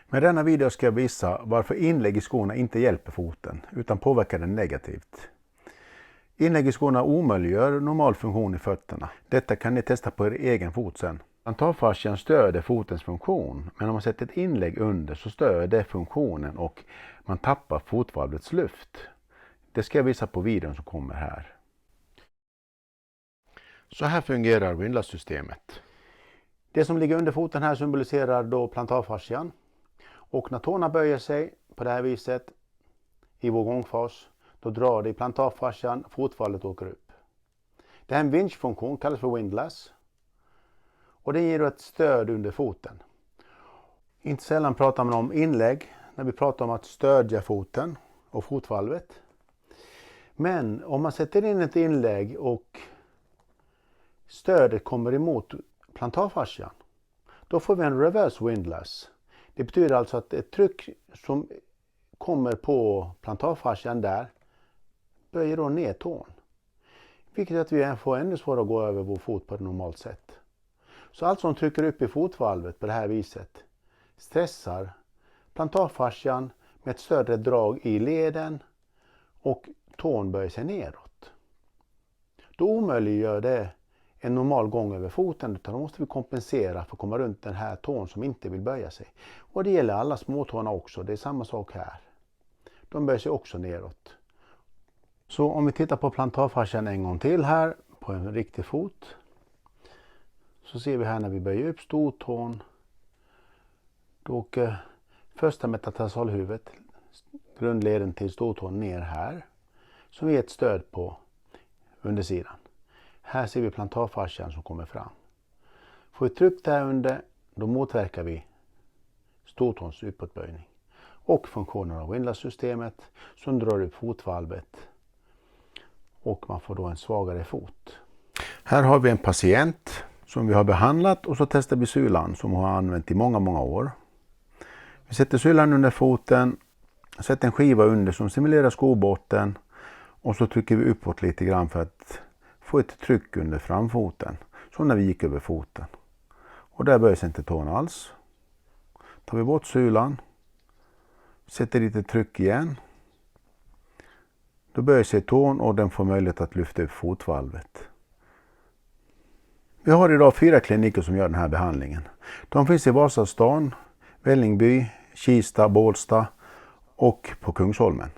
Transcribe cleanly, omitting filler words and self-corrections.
Med denna video ska jag visa varför inlägg i skorna inte hjälper foten utan påverkar den negativt. Inlägg i skorna omöjliggör normal funktion i fötterna. Detta kan ni testa på er egen fot sen. Plantarfascian stöder fotens funktion, men om man sätter ett inlägg under så stör det funktionen och man tappar fotvalvets luft. Det ska jag visa på videon som kommer här. Så här fungerar Windlass-systemet. Det som ligger under foten här symboliserar då plantarfascian. Och när tårna böjer sig på det här viset i vår gångfas, då drar det i plantarfascian, fotvalvet åker upp. Det här är en vinschfunktion, kallas för windlass. Och det ger då ett stöd under foten. Inte sällan pratar man om inlägg när vi pratar om att stödja foten och fotvalvet. Men om man sätter in ett inlägg och stödet kommer emot plantarfascian, då får vi en reverse windlass. Det betyder alltså att ett tryck som kommer på plantarfascian där böjer då ner tån. Vilket gör att vi får ännu svårare att gå över vår fot på ett normalt sätt. Så allt som trycker upp i fotvalvet på det här viset stressar plantarfascian med ett större drag i leden och tån böjer sig neråt. Då omöjliggör det en normal gång över foten, utan då måste vi kompensera för att komma runt den här tån som inte vill böja sig. Och det gäller alla småtårna också, det är samma sak här. De böjer sig också neråt. Så om vi tittar på plantarfascian en gång till här på en riktig fot. Så ser vi här när vi böjer upp stortån. Då åker första metatarsalhuvudet, grundleden till stortån, ner här. Som vi ger ett stöd på undersidan. Här ser vi plantarfascian som kommer fram. Får vi tryck där under, då motverkar vi stortåns uppåtböjning. Och funktionen av Windlass-systemet som drar upp fotvalvet. Och man får då en svagare fot. Här har vi en patient som vi har behandlat och så testar vi sulan som hon har använt i många år. Vi sätter sulan under foten, sätter en skiva under som simulerar skobotten och så trycker vi uppåt lite grann för att få ett tryck under framfoten, som när vi gick över foten. Och där böjer sig inte tån alls. Tar vi bort sulan, sätter lite tryck igen. Då böjer sig tån och den får möjlighet att lyfta upp fotvalvet. Vi har idag 4 kliniker som gör den här behandlingen. De finns i Vasastan, Vällingby, Kista, Bålsta och på Kungsholmen.